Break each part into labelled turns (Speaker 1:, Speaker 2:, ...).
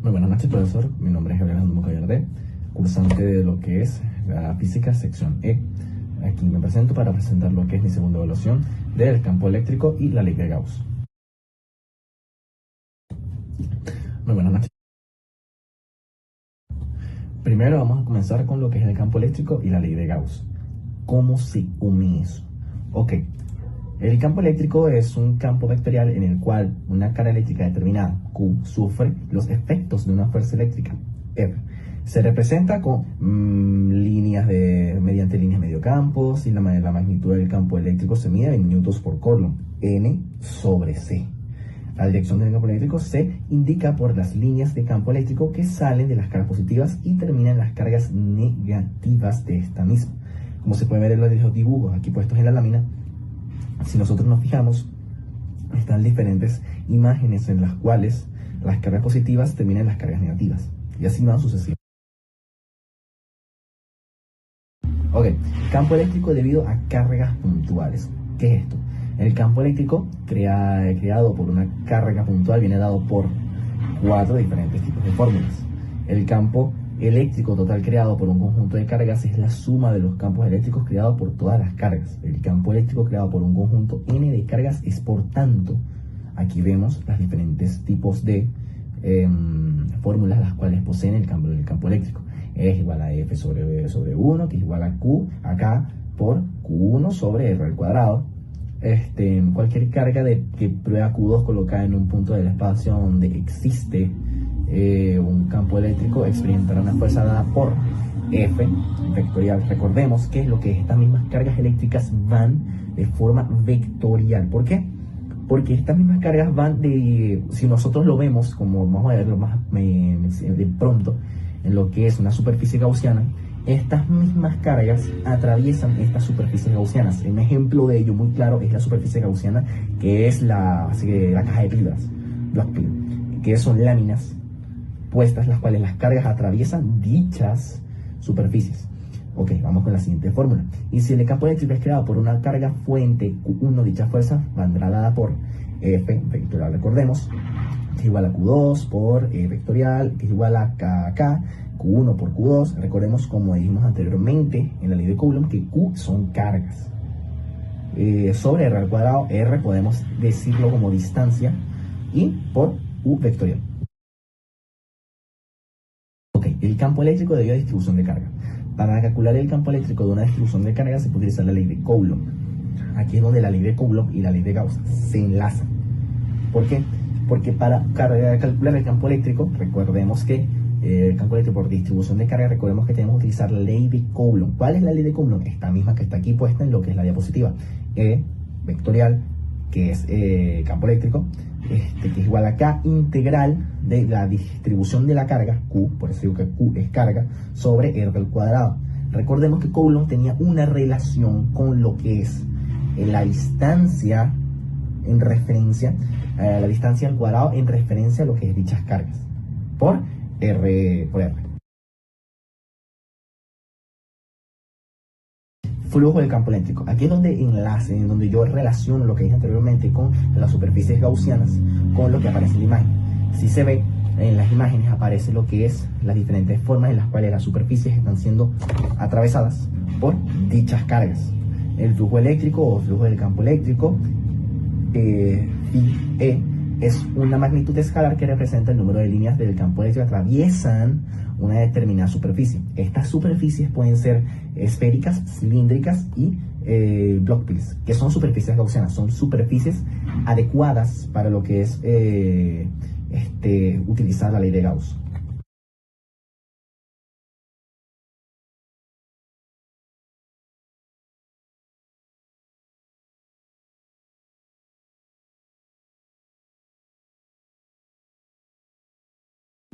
Speaker 1: Muy buenas noches, profesor. Mi nombre es Gabriel Andumo Gallarde, cursante de lo que es la física sección E. Aquí me presento para presentar lo que es mi segunda evaluación del campo eléctrico y la ley de Gauss. Muy buenas noches. Primero vamos a comenzar con lo que es el campo eléctrico y la ley de Gauss. ¿Cómo se une eso? Ok, el campo eléctrico es un campo vectorial en el cual una carga eléctrica determinada, Q, sufre los efectos de una fuerza eléctrica, F. Se representa con mediante líneas mediocampos y la magnitud del campo eléctrico se mide en newtons por coulomb, N sobre C. La dirección del campo eléctrico se indica por las líneas de campo eléctrico que salen de las cargas positivas y terminan en las cargas negativas de esta misma. Como se puede ver en los dibujos aquí puestos en la lámina, si nosotros nos fijamos, están diferentes imágenes en las cuales las cargas positivas terminan en las cargas negativas. Y así van sucesivamente. Ok, campo eléctrico debido a cargas puntuales. ¿Qué es esto? El campo eléctrico creado por una carga puntual viene dado por 4 diferentes tipos de fórmulas. El campo eléctrico total creado por un conjunto de cargas es la suma de los campos eléctricos creados por todas las cargas. El campo eléctrico creado por un conjunto n de cargas es, por tanto, aquí vemos los diferentes tipos de fórmulas las cuales poseen el campo eléctrico. Es igual a F sobre 1, que es igual a Q acá por Q1 sobre R al cuadrado. Cualquier carga que prueba Q2 colocada en un punto del espacio donde existe un campo eléctrico experimentará una fuerza dada por F vectorial. Recordemos que lo que es estas mismas cargas eléctricas van de forma vectorial. ¿Por qué? Porque estas mismas cargas van si nosotros lo vemos, como vamos a verlo más de pronto, en lo que es una superficie gaussiana, estas mismas cargas atraviesan estas superficies gaussianas. Un ejemplo de ello muy claro es la superficie gaussiana, que es la caja de pilas, que son láminas puestas, las cuales las cargas atraviesan dichas superficies. Ok, vamos con la siguiente fórmula. Y si el campo eléctrico es creado por una carga fuente Q1, dicha fuerza vendrá dada por F vectorial, recordemos, que es igual a Q2 por E vectorial, que es igual a K, Q1 por Q2. Recordemos, como dijimos anteriormente en la ley de Coulomb, que Q son cargas. Sobre R al cuadrado, R podemos decirlo como distancia, y por U vectorial. Ok, el campo eléctrico debido a distribución de carga. Para calcular el campo eléctrico de una distribución de carga se puede utilizar la ley de Coulomb. Aquí es donde la ley de Coulomb y la ley de Gauss se enlazan. ¿Por qué? Porque para calcular el campo eléctrico, recordemos que el campo eléctrico por distribución de carga, recordemos que tenemos que utilizar la ley de Coulomb. ¿Cuál es la ley de Coulomb? Esta misma que está aquí puesta en lo que es la diapositiva. E vectorial, que es campo eléctrico, que es igual a K integral de la distribución de la carga, Q, por eso digo que Q es carga, sobre R al cuadrado. Recordemos que Coulomb tenía una relación con lo que es la distancia en referencia, la distancia al cuadrado en referencia a lo que es dichas cargas, por R. Flujo del campo eléctrico. Aquí es donde enlace, en donde yo relaciono lo que dije anteriormente con las superficies gaussianas, con lo que aparece en la imagen. Si se ve, en las imágenes aparece lo que es las diferentes formas en las cuales las superficies están siendo atravesadas por dichas cargas. El flujo eléctrico o flujo del campo eléctrico, phi E, es una magnitud escalar que representa el número de líneas del campo eléctrico que atraviesan una determinada superficie. Estas superficies pueden ser esféricas, cilíndricas y Bloch-Pilz, que son superficies gaussianas, son superficies adecuadas para lo que es utilizar la ley de Gauss.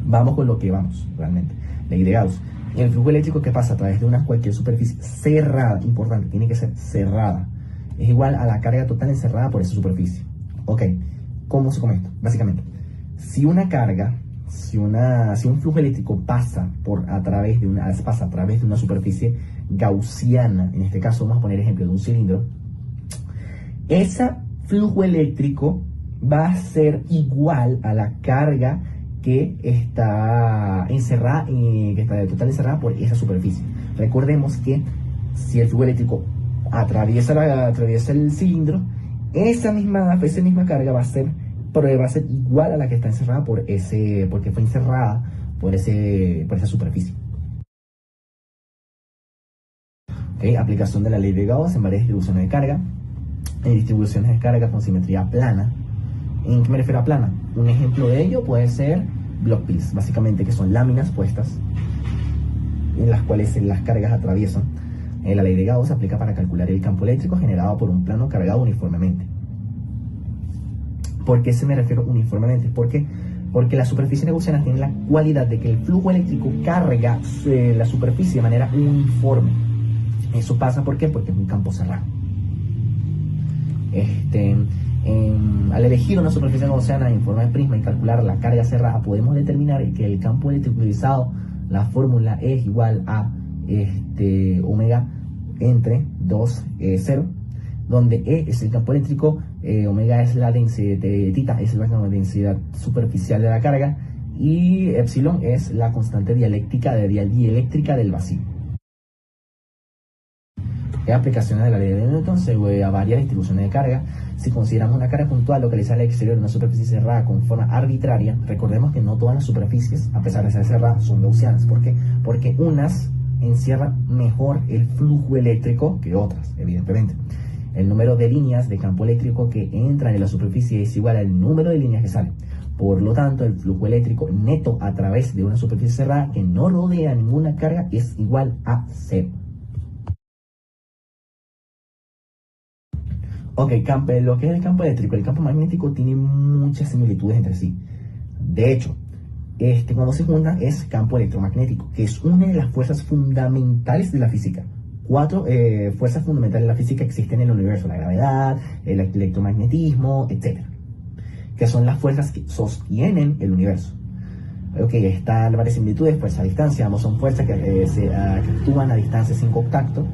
Speaker 1: Vamos con lo que vamos, realmente. Ley de Gauss. El flujo eléctrico que pasa a través de cualquier superficie cerrada, importante, tiene que ser cerrada, es igual a la carga total encerrada por esa superficie. Ok, ¿cómo se come esto? Básicamente, si una carga, si un flujo eléctrico pasa a través de una superficie gaussiana, en este caso vamos a poner ejemplo de un cilindro, ese flujo eléctrico va a ser igual a la carga que está encerrada, que está total encerrada por esa superficie. Recordemos que si el flujo eléctrico atraviesa el cilindro, esa misma carga va a ser igual a la que está encerrada porque fue encerrada por esa superficie. ¿Okay? Aplicación de la ley de Gauss en varias distribuciones de carga. En distribuciones de carga con simetría plana. ¿En qué me refiero a plana? Un ejemplo de ello puede ser block pills, básicamente, que son láminas puestas en las cuales las cargas atraviesan. La ley de Gauss se aplica para calcular el campo eléctrico generado por un plano cargado uniformemente. ¿Por qué se me refiero uniformemente? Porque las superficies gaussianas tienen la cualidad de que el flujo eléctrico carga la superficie de manera uniforme. Eso pasa, ¿por qué? Porque es un campo cerrado. Al elegir una superficie gaussiana en forma de prisma y calcular la carga cerrada, podemos determinar que el campo eléctrico utilizado, la fórmula es igual a omega entre 2, 0, donde E es el campo eléctrico, omega es la densidad, tita es la densidad superficial de la carga, y epsilon es la constante dieléctrica del vacío. En aplicaciones de la ley de Newton se ve a varias distribuciones de carga. Si consideramos una carga puntual localizada al exterior de una superficie cerrada con forma arbitraria, recordemos que no todas las superficies, a pesar de ser cerradas, son gaussianas. ¿Por qué? Porque unas encierran mejor el flujo eléctrico que otras, evidentemente. El número de líneas de campo eléctrico que entran en la superficie es igual al número de líneas que salen. Por lo tanto, el flujo eléctrico neto a través de una superficie cerrada que no rodea ninguna carga es igual a 0. Ok, lo que es el campo eléctrico, el campo magnético tiene muchas similitudes entre sí. De hecho, cuando se juntan es campo electromagnético, que es una de las fuerzas fundamentales de la física. 4 fuerzas fundamentales de la física existen en el universo: la gravedad, el electromagnetismo, etc. Que son las fuerzas que sostienen el universo. Ok, están varias similitudes: fuerza a distancia, ambos son fuerzas que actúan a distancia sin contacto.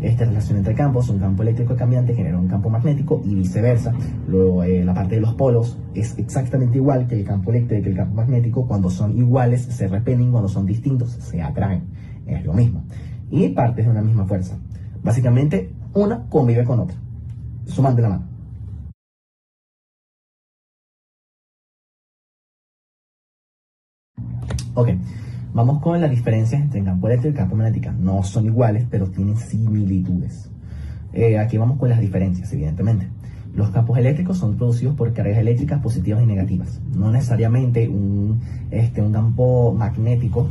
Speaker 1: Esta relación entre campos, un campo eléctrico cambiante genera un campo magnético y viceversa. Luego, la parte de los polos es exactamente igual que el campo eléctrico y que el campo magnético. Cuando son iguales se repelen, cuando son distintos se atraen. Es lo mismo. Y partes de una misma fuerza. Básicamente, una convive con otra, suman de la mano. Ok. Vamos con las diferencias entre el campo eléctrico y el campo magnético. No son iguales, pero tienen similitudes. Aquí vamos con las diferencias, evidentemente. Los campos eléctricos son producidos por cargas eléctricas positivas y negativas. No necesariamente un campo magnético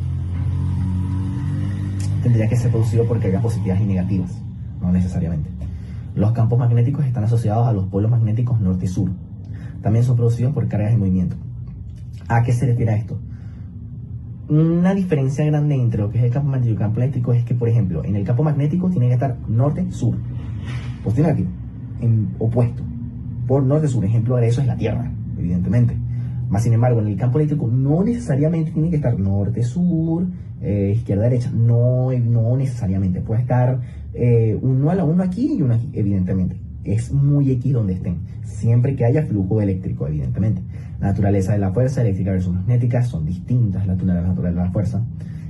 Speaker 1: tendría que ser producido por cargas positivas y negativas. No necesariamente. Los campos magnéticos están asociados a los polos magnéticos norte y sur. También son producidos por cargas en movimiento. ¿A qué se refiere a esto? Una diferencia grande entre lo que es el campo magnético y el campo eléctrico es que, por ejemplo, en el campo magnético tiene que estar norte-sur, positivo y negativo, en opuesto, por norte-sur. Ejemplo de eso es la Tierra, evidentemente. Más sin embargo, en el campo eléctrico no necesariamente tiene que estar norte-sur, izquierda-derecha, no necesariamente. Puede estar uno aquí y uno aquí, evidentemente. Es muy X donde estén, siempre que haya flujo eléctrico, evidentemente. La naturaleza de la fuerza eléctrica versus magnética son distintas. La naturaleza de la fuerza,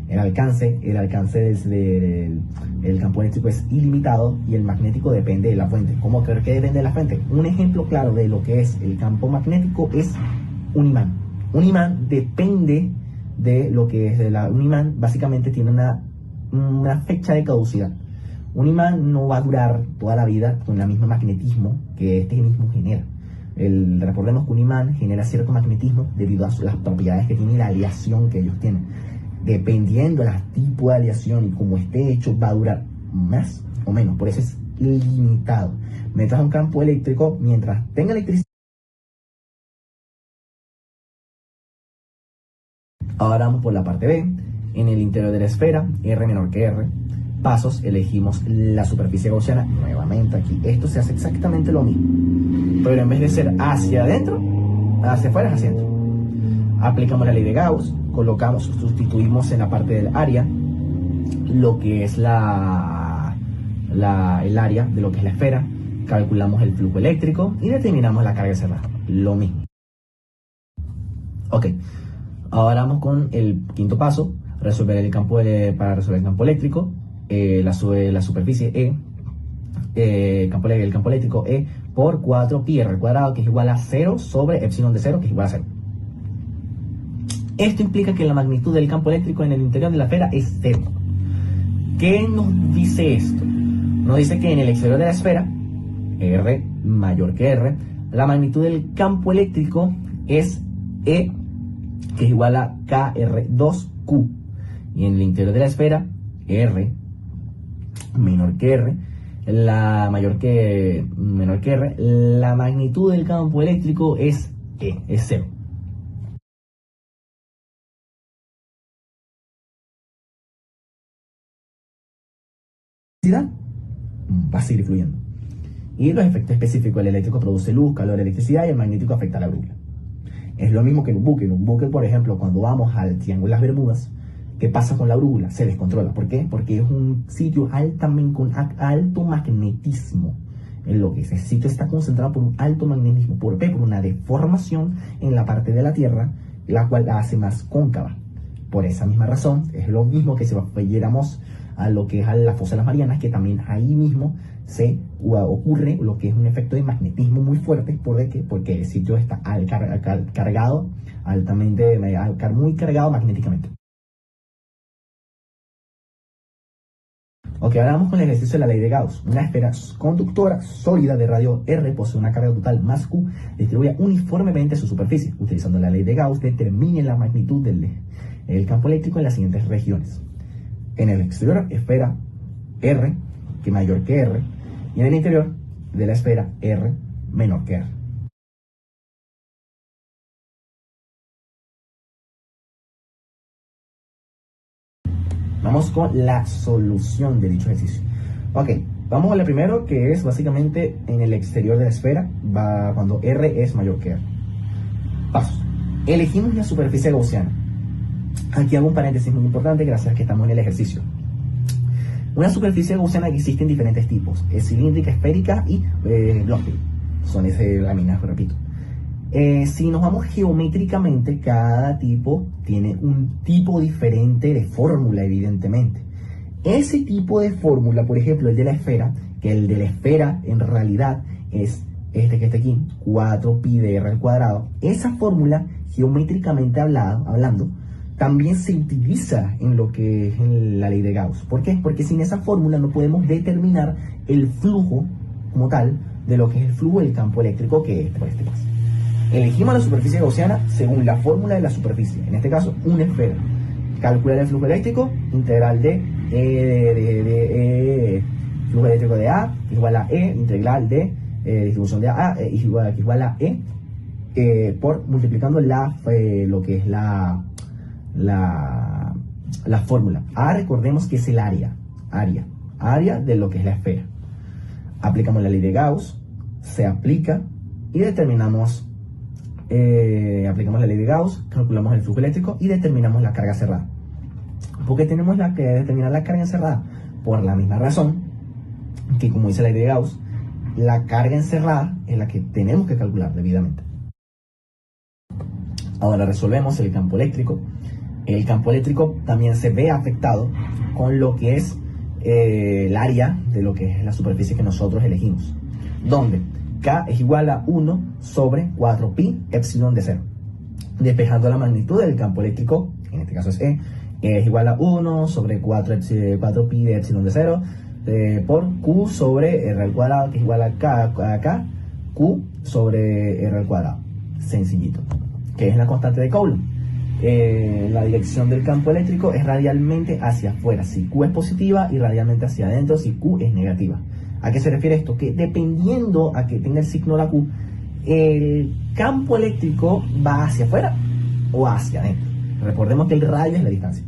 Speaker 1: el alcance desde el campo eléctrico es ilimitado y el magnético depende de la fuente. ¿Cómo creer que depende de la fuente? Un ejemplo claro de lo que es el campo magnético es un imán. Un imán depende de lo que es un imán. Básicamente tiene una fecha de caducidad. Un imán no va a durar toda la vida con el mismo magnetismo que este mismo genera. Recordemos que un imán genera cierto magnetismo debido a las propiedades que tiene y la aleación que ellos tienen. Dependiendo del tipo de aleación y cómo esté hecho, va a durar más o menos. Por eso es limitado. Mientras un campo eléctrico, mientras tenga electricidad. Ahora vamos por la parte B. En el interior de la esfera, R menor que R. Pasos, elegimos la superficie gaussiana nuevamente aquí. Esto se hace exactamente lo mismo, pero en vez de ser hacia adentro, hacia afuera es hacia adentro. Aplicamos la ley de Gauss, sustituimos en la parte del área lo que es el área de lo que es la esfera, calculamos el flujo eléctrico y determinamos la carga cerrada. Lo mismo. Ok. Ahora vamos con el quinto paso, resolver el campo para resolver el campo eléctrico, la superficie E, el campo eléctrico E por 4 pi r al cuadrado, que es igual a 0 sobre epsilon de 0, que es igual a 0. Esto implica que la magnitud del campo eléctrico en el interior de la esfera es 0. ¿Qué nos dice esto? Nos dice que en el exterior de la esfera, R mayor que R, la magnitud del campo eléctrico es E, que es igual a KR2Q. Y en el interior de la esfera, R menor que R, menor que R, la magnitud del campo eléctrico es E, es 0. Va a seguir fluyendo. Y los efectos específicos: el eléctrico produce luz, calor, electricidad, y el magnético afecta a la brújula. Es lo mismo que en un buque. En un buque, por ejemplo, cuando vamos al Triángulo de las Bermudas, ¿qué pasa con la brújula? Se descontrola. ¿Por qué? Porque es un sitio con alto magnetismo. En lo que ese sitio está concentrado por un alto magnetismo. ¿Por qué? Por una deformación en la parte de la Tierra, la cual la hace más cóncava. Por esa misma razón, es lo mismo que si fuéramos a lo que es a la fosa de las Marianas, que también ahí mismo se ocurre lo que es un efecto de magnetismo muy fuerte. Porque el sitio está cargado, muy cargado magnéticamente. Ok, ahora vamos con el ejercicio de la ley de Gauss. Una esfera conductora sólida de radio R posee una carga total más Q, distribuye uniformemente su superficie. Utilizando la ley de Gauss, determine la magnitud del campo eléctrico en las siguientes regiones. En el exterior, esfera R, que mayor que R, y en el interior de la esfera R, menor que R. Vamos con la solución de dicho ejercicio. Ok, vamos a la primero, que es básicamente en el exterior de la esfera, cuando R es mayor que R. Pasos. Elegimos la superficie gaussiana. Aquí hago un paréntesis muy importante, gracias a que estamos en el ejercicio. Una superficie gaussiana existe en diferentes tipos: es cilíndrica, esférica y blómbil. Son esas láminas, repito. Si nos vamos geométricamente, cada tipo tiene un tipo diferente de fórmula, evidentemente. Ese tipo de fórmula, por ejemplo, el de la esfera, que el de la esfera en realidad es este que está aquí, 4 pi de r al cuadrado. Esa fórmula, geométricamente hablando, también se utiliza en lo que es en la ley de Gauss. ¿Por qué? Porque sin esa fórmula no podemos determinar el flujo como tal de lo que es el flujo del campo eléctrico, que es por este paso. Elegimos la superficie gaussiana según la fórmula de la superficie, en este caso una esfera. Calcular el flujo eléctrico, integral de flujo eléctrico de A igual a E, integral de distribución de A igual a E, por multiplicando lo que es la fórmula. A, recordemos que es el área de lo que es la esfera. Aplicamos la ley de Gauss, se aplica y determinamos, aplicamos la ley de Gauss, calculamos el flujo eléctrico y determinamos la carga cerrada. ¿Por qué tenemos que determinar la carga encerrada? Por la misma razón que, como dice la ley de Gauss, la carga encerrada es la que tenemos que calcular debidamente. Ahora resolvemos el campo eléctrico. El campo eléctrico también se ve afectado con lo que es el área de lo que es la superficie que nosotros elegimos, donde K es igual a 1 sobre 4 pi epsilon de 0. Despejando la magnitud del campo eléctrico, en este caso es E, es igual a 1 sobre 4 pi de epsilon de 0 por Q sobre R al cuadrado, que es igual a K, Q sobre R al cuadrado. Sencillito. Que es la constante de Coulomb. La dirección del campo eléctrico es radialmente hacia afuera si Q es positiva, y radialmente hacia adentro si Q es negativa. ¿A qué se refiere esto? Que dependiendo a que tenga el signo la Q, el campo eléctrico va hacia afuera o hacia adentro. Recordemos que el radio es la distancia.